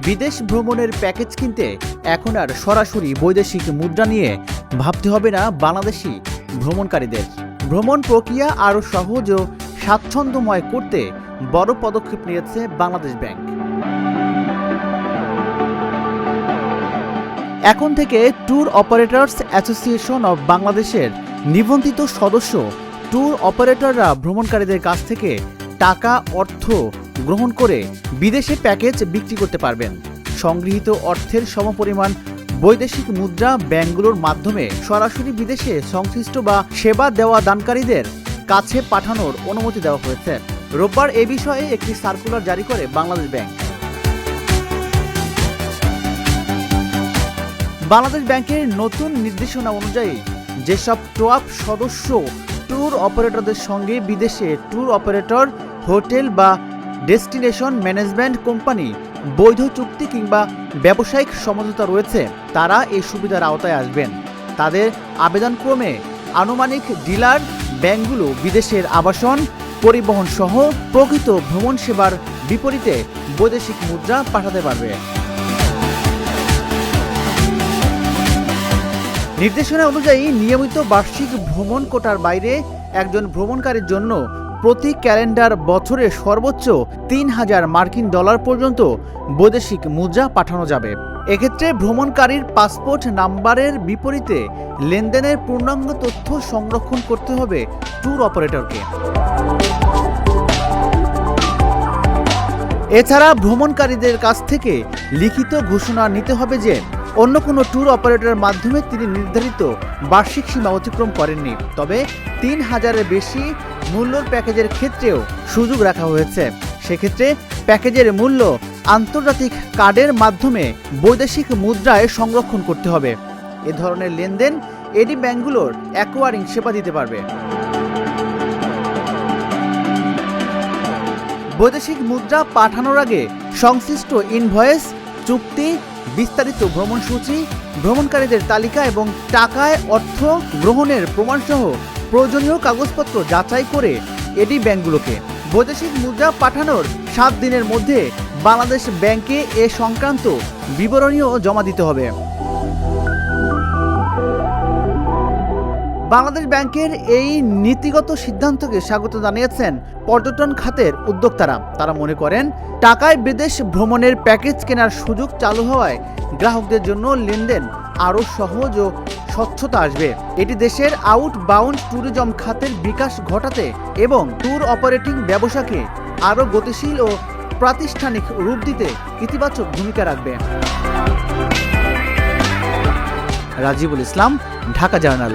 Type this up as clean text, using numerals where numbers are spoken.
বিদেশ ভ্রমণের প্যাকেজ কিনতে এখন আর সরাসরি বৈদেশিক মুদ্রা নিয়ে ভাবতে হবে না বাংলাদেশি ভ্রমণকারীদের। ভ্রমণ প্রক্রিয়া আরও সহজ ও স্বাচ্ছন্দ্যময় করতে বড় পদক্ষেপ নিয়েছে বাংলাদেশ ব্যাংক। এখন থেকে ট্যুর অপারেটরস অ্যাসোসিয়েশন অব বাংলাদেশের নিবন্ধিত সদস্য ট্যুর অপারেটররা ভ্রমণকারীদের কাছ থেকে টাকা অর্থ গ্রহণ করে বিদেশে প্যাকেজ বিক্রি করতে পারবেন। সংগৃহীত অর্থের সমপরিমাণ বৈদেশিক মুদ্রা ব্যাংকগুলোর মাধ্যমে সরাসরি বিদেশে সংশ্লিষ্ট বা সেবা দেওয়া দানকারীদের কাছে পাঠানোর অনুমতি দেওয়া হয়েছে। রোববার এ বিষয়ে একটি সার্কুলার জারি করে বাংলাদেশ ব্যাংক। বাংলাদেশ ব্যাংকের নতুন নির্দেশনা অনুযায়ী যেসব টোয়াপ সদস্য ট্যুর অপারেটরদের সঙ্গে বিদেশে ট্যুর অপারেটর, হোটেল বা ডেস্টিনেশন ম্যানেজমেন্ট কোম্পানি বৈধ চুক্তি কিংবা ব্যবসায়িক সমঝোতা রয়েছে, তারা এই সুবিধার আওতায় আসবেন। তাদের আবেদনক্রমে আনুমানিক ডিলার ব্যাংকগুলো বিদেশের আবাসন, পরিবহন সহ প্রকৃত ভ্রমণ সেবার বিপরীতে বৈদেশিক মুদ্রা পাঠাতে পারবে। নির্দেশনা অনুযায়ী নিয়মিত বার্ষিক ভ্রমণ কোটার বাইরে একজন ভ্রমণকারীর জন্য প্রতি ক্যালেন্ডার বছরে সর্বোচ্চ ৩,০০০ মার্কিন ডলার পর্যন্ত বৈদেশিক মুদ্রা পাঠানো যাবে। এক্ষেত্রে ভ্রমণকারীর পাসপোর্ট নাম্বারের বিপরীতে লেনদেনের পূর্ণাঙ্গ তথ্য সংরক্ষণ করতে হবে ট্যুর অপারেটরকে। এছাড়া ভ্রমণকারীদের কাছ থেকে লিখিত ঘোষণা নিতে হবে যে অন্য কোনো ট্যুর অপারেটরের মাধ্যমে তিনি নির্ধারিত বার্ষিক সীমা অতিক্রম করেননি। তবে ৩,০০০-এর বেশি মূল্যর প্যাকেজের ক্ষেত্রেও সুযোগ রাখা হয়েছে। সেক্ষেত্রে প্যাকেজের মূল্য আন্তর্জাতিক কার্ডের মাধ্যমে বৈদেশিক মুদ্রায় সংরক্ষণ করতে হবে। এ ধরনের লেনদেন এডি ব্যাংকগুলোর অ্যাকোয়ারিং সেবা দিতে পারবে। বৈদেশিক মুদ্রা পাঠানোর আগে সংশ্লিষ্ট ইনভয়েস, চুক্তি, বিস্তারিত ভ্রমণসূচি, ভ্রমণকারীদের তালিকা এবং টাকায় অর্থ গ্রহণের প্রমাণসহ প্রয়োজনীয় কাগজপত্র যাচাই করে এডি ব্যাংকগুলোকে বৈদেশিক মুদ্রা পাঠানোর 7 দিনের মধ্যে বাংলাদেশ ব্যাংকে এ সংক্রান্ত বিবরণীও জমা দিতে হবে। বাংলাদেশ ব্যাংকের এই নীতিগত সিদ্ধান্তকে স্বাগত জানিয়েছেন পর্যটন খাতের উদ্যোক্তারা। তারা মনে করেন টাকায় বিদেশ ভ্রমণের প্যাকেজ কেনার সুযোগ চালু হওয়ায় গ্রাহকদের জন্য লেনদেন আরও সহজ ও স্বচ্ছতা আসবে। এটি দেশের আউটবাউন্ড ট্যুরিজম খাতের বিকাশ ঘটাতে এবং ট্যুর অপারেটিং ব্যবসাকে আরও গতিশীল ও প্রাতিষ্ঠানিক রূপ দিতে ইতিবাচক ভূমিকা রাখবে। রাজিবুল ইসলাম, ঢাকা জার্নাল।